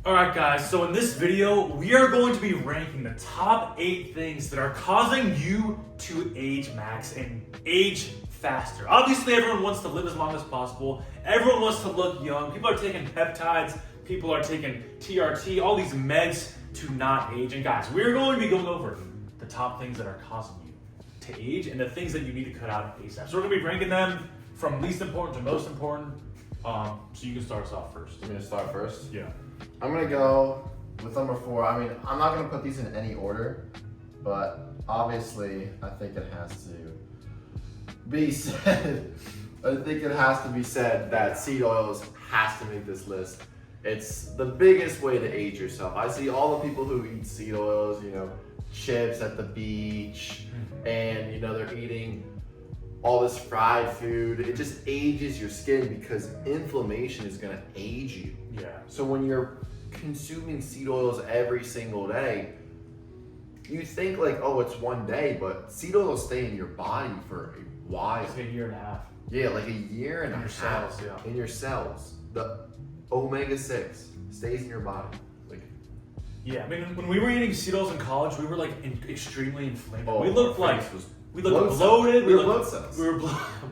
Alright guys, so in this video, we are going to be ranking the top 8 things that are causing you to age max and age faster. Obviously everyone wants to live as long as possible. Everyone wants to look young. People are taking peptides, people are taking TRT, all these meds to not age. And guys, we're going to be going over the top things that are causing you to age and the things that you need to cut out ASAP. So we're going to be ranking them from least important to most important. So you can start us off first. I'm gonna start first? Yeah. I'm gonna go with number 4. I mean, I'm not gonna put these in any order, but obviously I think it has to be said. I think it has to be said that seed oils has to make this list. It's the biggest way to age yourself. I see all the people who eat seed oils, chips at the beach, and they're eating all this fried food. It just ages your skin because inflammation is gonna age you. Yeah. So when you're consuming seed oils every single day, you think like, oh, it's one day, but seed oils stay in your body for a while. It's like a year and a half. Yeah, like a year and a half. Cells, yeah. In your cells. The omega-6 stays in your body. Yeah, I mean, when we were eating seed oils in college, we were like extremely inflamed. Oh, we looked our like face was we looked blood bloated. We were blood cells. We were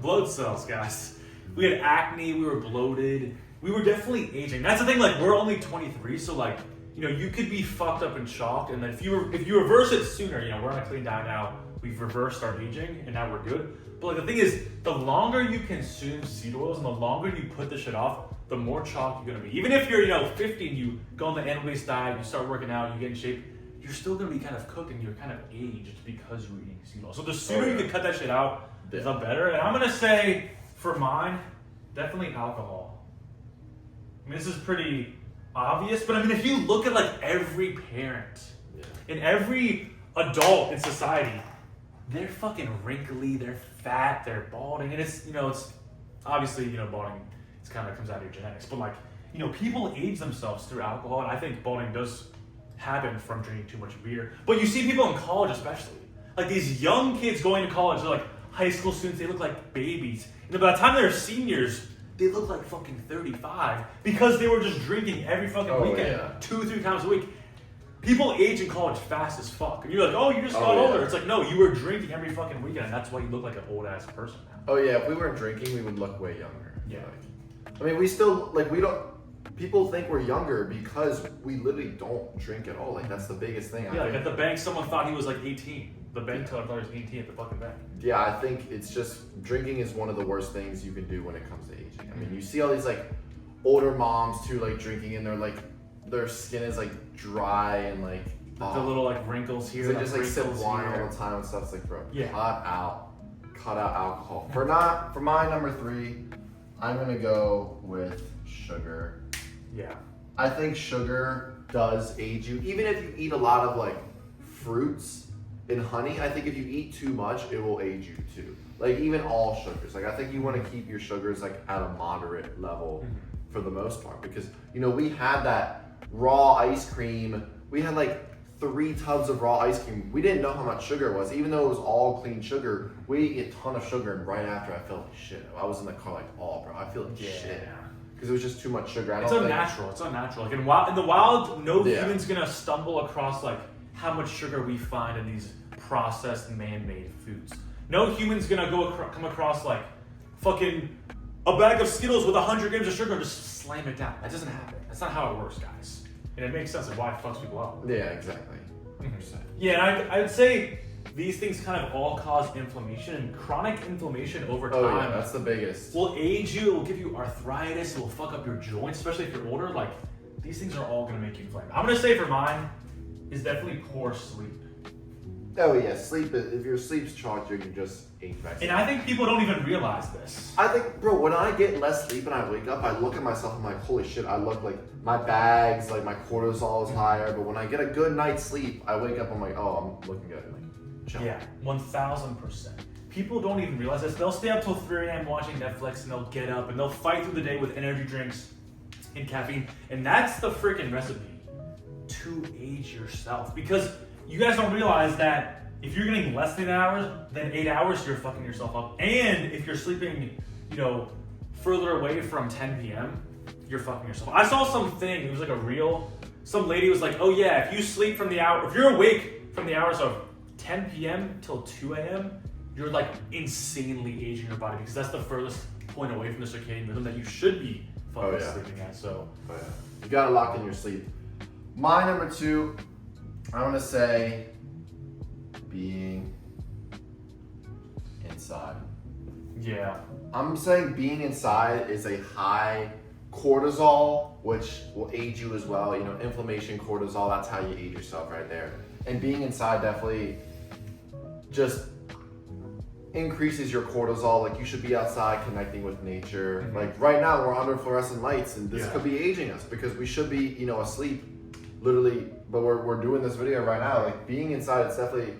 blood cells, guys. We had acne. We were bloated. We were definitely aging. That's the thing. Like, we're only 23, so like, you could be fucked up and shocked, and then if you reverse it sooner, we're on a clean diet now. We've reversed our aging, and now we're good. But like, the thing is, the longer you consume seed oils and the longer you put this shit off, the more chalk you're gonna be. Even if you're 50 and you go on the animal-based diet, you start working out, you get in shape, you're still gonna be kind of cooked and you're kind of aged because you're eating seed oils. So the sooner you can cut that shit out, the better. And I'm gonna say, for mine, definitely alcohol. I mean, this is pretty obvious, but I mean, if you look at like every parent and every adult in society, they're fucking wrinkly, they're fat, they're balding, and it's obviously balding. It kind of comes out of your genetics, but like people age themselves through alcohol, and I think balding does happen from drinking too much beer. But you see people in college, especially like these young kids going to college, they're like high school students, they look like babies. By the time they're seniors, they look like fucking 35 because they were just drinking every fucking weekend, 2-3 times a week. People age in college fast as fuck. And you're like, oh, you just got older. It's like, no, you were drinking every fucking weekend, and that's why you look like an old ass person now. Oh yeah, if we weren't drinking, we would look way younger. Yeah. I mean, we still, we don't, people think we're younger because we literally don't drink at all. Like, that's the biggest thing. Yeah, like at the bank, someone thought he was like 18. The bank teller thought he was 18 at the fucking bank. Yeah, I think it's just, drinking is one of the worst things you can do when it comes to aging. I mean, you see all these older moms too, drinking, and their skin is dry and the little wrinkles here. They just sip wine all the time and stuff. It's like, bro, cut out alcohol. For my number 3, I'm gonna go with sugar. Yeah. I think sugar does age you. Even if you eat a lot of fruits and honey, I think if you eat too much, it will age you too. Even all sugars. I think you want to keep your sugars at a moderate level for the most part, because we had that raw ice cream. We had 3 tubs of raw ice cream. We didn't know how much sugar it was, even though it was all clean sugar. We ate a ton of sugar, and right after I felt like shit. I was in the car oh bro, I feel like shit. Because it was just too much sugar. It's unnatural. In the wild, no human's gonna stumble across how much sugar we find in these processed man-made foods. No human's gonna come across fucking a bag of Skittles with 100 grams of sugar and just slam it down. That doesn't happen. That's not how it works, guys. And it makes sense of why it fucks people up. Yeah, exactly. 100%. Yeah, and I'd say these things kind of all cause inflammation, and chronic inflammation over time. Oh yeah, that's the biggest. Will age you, it will give you arthritis, it will fuck up your joints, especially if you're older. These things are all gonna make you inflamed. I'm gonna say for mine is definitely poor sleep. Oh yeah, sleep. If your sleep's chalked, you can just age back. And I think people don't even realize this. I think, bro, when I get less sleep and I wake up, I look at myself, I'm like, holy shit, I look like my bags, my cortisol is higher. But when I get a good night's sleep, I wake up, I'm like, oh, I'm looking good. Chill. Yeah, 1000%. People don't even realize this. They'll stay up till 3 a.m. watching Netflix, and they'll get up and they'll fight through the day with energy drinks and caffeine. And that's the freaking recipe to age yourself. Because you guys don't realize that if you're getting less than 8 hours, you're fucking yourself up. And if you're sleeping, further away from 10 p.m., you're fucking yourself up. I saw something, it was a reel some lady was like, oh yeah, if you're awake from the hours of 10 p.m. till 2 a.m., you're like insanely aging your body because that's the furthest point away from the circadian rhythm that you should be fucking sleeping at. So, you gotta lock in your sleep. My number 2, I'm gonna say being inside. Yeah. I'm saying being inside is a high cortisol, which will age you as well. You know, inflammation, cortisol, that's how you age yourself right there. And being inside definitely just increases your cortisol. Like, you should be outside connecting with nature. Mm-hmm. Like right now we're under fluorescent lights and this could be aging us because we should be, you know, asleep literally, but we're doing this video right now. Like, being inside, it's definitely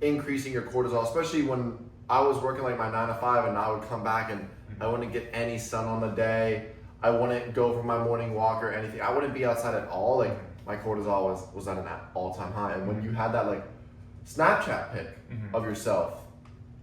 increasing your cortisol, especially when I was working like my 9 to 5 and I would come back and I wouldn't get any sun on the day. I wouldn't go for my morning walk or anything. I wouldn't be outside at all. Like, my cortisol was at an all-time high. And when you had that like Snapchat pic of yourself,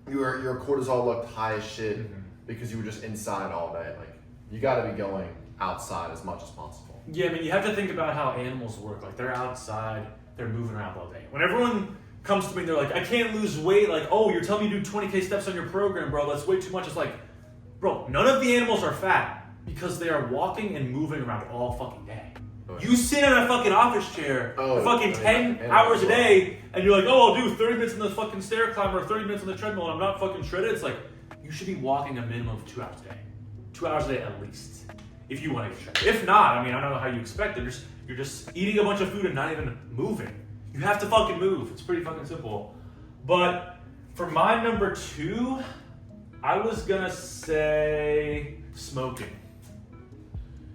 your cortisol looked high as shit because you were just inside all day. Like, you got to be going outside as much as possible. Yeah, I mean, you have to think about how animals work. Like, they're outside, they're moving around all day. When everyone comes to me and they're like, I can't lose weight, like, oh, you're telling me to do 20K steps on your program, bro, that's way too much. It's like, bro, none of the animals are fat because they are walking and moving around all fucking day. You sit in a fucking office chair for fucking 10 hours a day and you're like, oh, I'll do 30 minutes in the fucking stair climber or 30 minutes on the treadmill and I'm not fucking shredded. It's like, you should be walking a minimum of 2 hours a day. 2 hours a day at least, if you want to get shredded. If not, I mean, I don't know how you expect it. You're just eating a bunch of food and not even moving. You have to fucking move. It's pretty fucking simple. But for my number 2, I was gonna say smoking.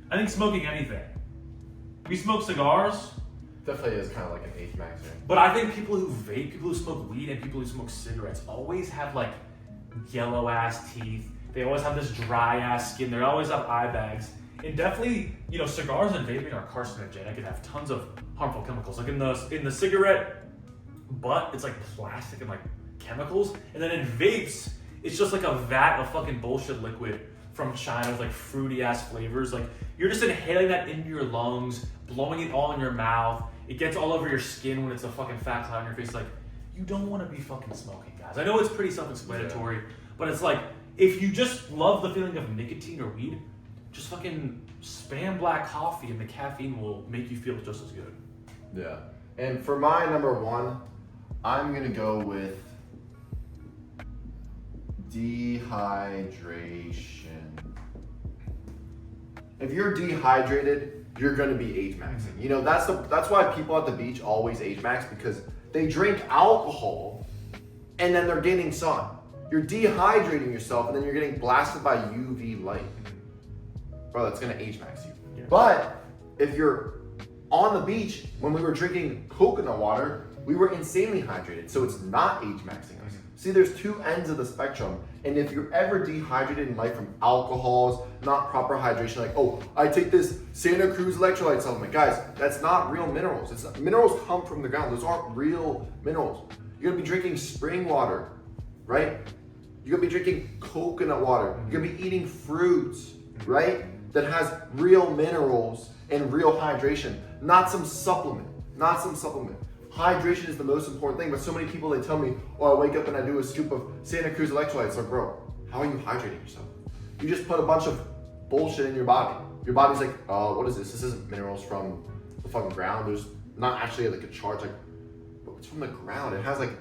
I think smoking anything. We smoke cigars. Definitely is kind of like an age maxer. But I think people who vape, people who smoke weed, and people who smoke cigarettes always have like yellow ass teeth. They always have this dry ass skin. They always have eye bags. And definitely, you know, cigars and vaping are carcinogenic and have tons of harmful chemicals. Like in the cigarette butt, it's like plastic and like chemicals. And then in vapes, it's just like a vat of fucking bullshit liquid from China with like fruity ass flavors. Like, you're just inhaling that into your lungs, blowing it all in your mouth. It gets all over your skin when it's a fucking fat cloud on your face. Like, you don't want to be fucking smoking, guys. I know it's pretty self-explanatory, but it's like, if you just love the feeling of nicotine or weed, just fucking spam black coffee and the caffeine will make you feel just as good. Yeah. And for my number 1, I'm going to go with dehydration. If you're dehydrated, you're going to be age maxing. You know, that's why people at the beach always age max, because they drink alcohol and then they're getting sun. You're dehydrating yourself and then you're getting blasted by UV light. Bro, that's gonna age max you. Yeah. But if you're on the beach, when we were drinking coconut water, we were insanely hydrated, so it's not age maxing us. See, there's 2 ends of the spectrum, and if you're ever dehydrated in life from alcohols, not proper hydration, like, oh, I take this Santa Cruz electrolyte supplement. Guys, that's not real minerals. Minerals come from the ground. Those aren't real minerals. You're gonna be drinking spring water, right? You're gonna be drinking coconut water. You're gonna be eating fruits, right? That has real minerals and real hydration, not some supplement. Hydration is the most important thing, but so many people, they tell me, oh, I wake up and I do a scoop of Santa Cruz electrolytes. Like, bro, how are you hydrating yourself? You just put a bunch of bullshit in your body. Your body's like, what is this? This isn't minerals from the fucking ground. There's not actually like a charge, like, bro, it's from the ground. It has like,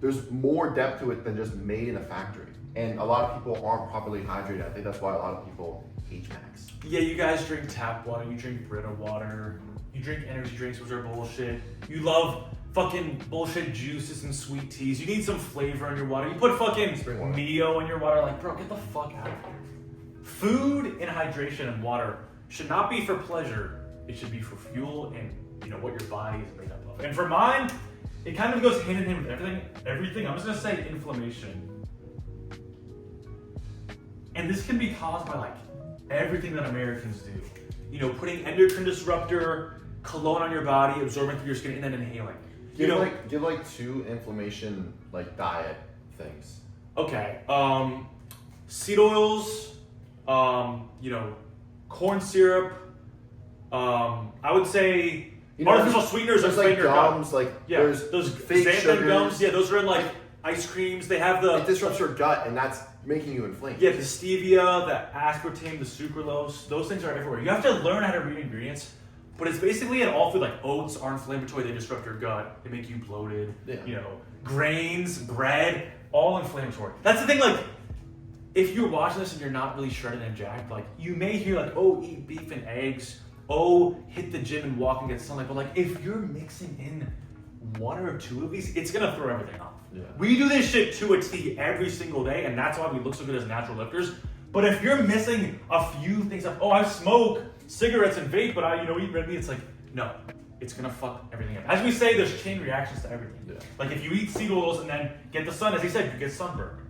there's more depth to it than just made in a factory. And a lot of people aren't properly hydrated. I think that's why a lot of people age max. Yeah, you guys drink tap water, you drink Brita water, you drink energy drinks, which are bullshit. You love fucking bullshit juices and sweet teas. You need some flavor in your water. You put fucking Mio in your water. Like, bro, get the fuck out of here. Food and hydration and water should not be for pleasure. It should be for fuel and, you know, what your body is made up of. And for mine, it kind of goes hand in hand with everything. I'm just gonna say inflammation. And this can be caused by like everything that Americans do. You know, putting endocrine disruptor, cologne on your body, absorbing through your skin, and then inhaling. Give like 2 inflammation like diet things. Okay. Seed oils, you know, corn syrup. I would say You know, artificial sweeteners there's are like in your gums, gut. like Yeah, there's those fake xanthan sugars. gums. Yeah, those are in like ice creams. They have It disrupts your gut, and that's making you inflamed. the stevia, the aspartame, the sucralose. Those things are everywhere. You have to learn how to read ingredients. But it's basically in all food. Like oats are inflammatory; they disrupt your gut. They make you bloated. Yeah. You know, grains, bread, all inflammatory. That's the thing. Like, if you're watching this and you're not really shredded and jacked, like you may hear like, "Oh, eat beef and eggs." Oh, hit the gym and walk and get sunlight. But like, if you're mixing in one or two of these, it's gonna throw everything off. Yeah. We do this shit to a T every single day, and that's why we look so good as natural lifters. But if you're missing a few things, like, oh, I smoke cigarettes and vape, but I, eat red meat, it's like, no, it's gonna fuck everything up. As we say, there's chain reactions to everything. Yeah. Like if you eat seed oils and then get the sun, as he said, you get sunburned.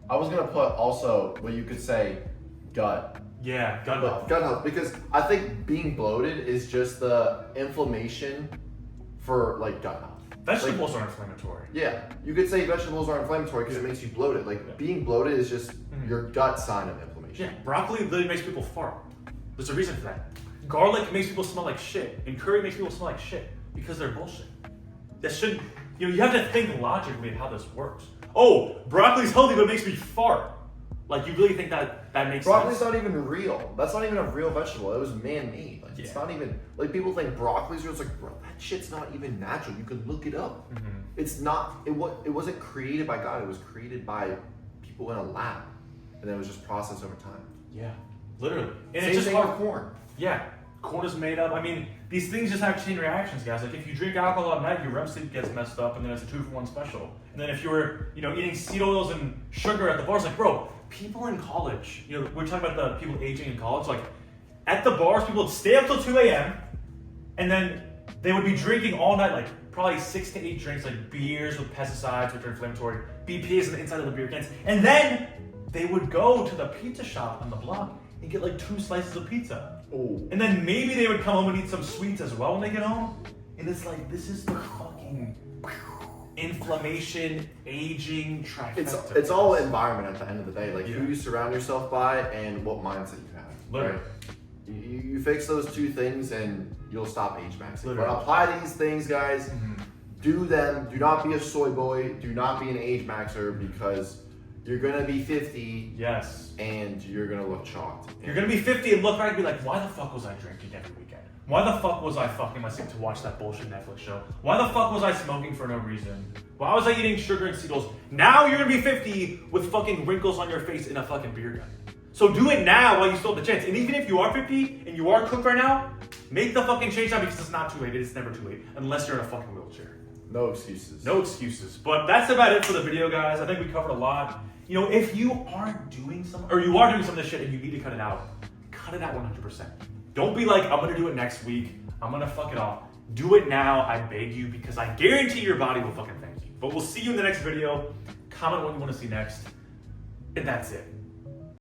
I was gonna put also what you could say, gut. Yeah, gut health. Gut health, because I think being bloated is just the inflammation for like gut health. Vegetables are inflammatory. Yeah, you could say vegetables are inflammatory because it makes you bloated. Like being bloated is just your gut sign of inflammation. Yeah, broccoli literally makes people fart. There's a reason for that. Garlic makes people smell like shit, and curry makes people smell like shit because they're bullshit. That shouldn't. You have to think logically of how this works. Oh, broccoli's healthy, but it makes me fart. Like you really think that makes Broccoli's sense? not even real. That's not even a real vegetable. It was man-made. Like it's not even like people think broccoli's real. It's like, bro, that shit's not even natural. You can look it up. Mm-hmm. It's not. It wasn't created by God. It was created by people in a lab, and then it was just processed over time. Yeah, literally. And Same it's just thing hard. with corn. Yeah, corn is made up. I mean, these things just have chain reactions, guys. Like if you drink alcohol at night, your REM sleep gets messed up, and then it's a 2-for-1 special. And then if you were, eating seed oils and sugar at the bars, like, bro, people in college, we're talking about the people aging in college, like at the bars, people would stay up till 2 a.m. and then they would be drinking all night, like probably 6 to 8 drinks, like beers with pesticides, which are inflammatory, BPA's on the inside of the beer cans, and then they would go to the pizza shop on the block and get like 2 slices of pizza. Oh. And then maybe they would come home and eat some sweets as well when they get home. And it's like, this is the fucking inflammation, aging, trifecta. It's all environment at the end of the day. Like who you surround yourself by and what mindset you have. Literally. Right? You fix those 2 things and you'll stop age maxing. Literally. But apply these things, guys. Mm-hmm. Do them. Do not be a soy boy. Do not be an age maxer because you're gonna be 50. Yes. And you're gonna look shocked. You're gonna be 50 and look back and be like, why the fuck was I drinking every weekend? Why the fuck was I fucking myself to watch that bullshit Netflix show? Why the fuck was I smoking for no reason? Why was I eating sugar and seed oils? Now you're gonna be 50 with fucking wrinkles on your face in a fucking beer gut. So do it now while you still have the chance. And even if you are 50 and you are cooked right now, make the fucking change now because it's not too late. It's never too late unless you're in a fucking wheelchair. No excuses. No excuses. But that's about it for the video, guys. I think we covered a lot. If you aren't doing some, or you are doing some of this shit and you need to cut it out 100%. Don't be like, I'm gonna do it next week. I'm gonna fuck it off. Do it now, I beg you, because I guarantee your body will fucking thank you. But we'll see you in the next video. Comment what you want to see next. And that's it.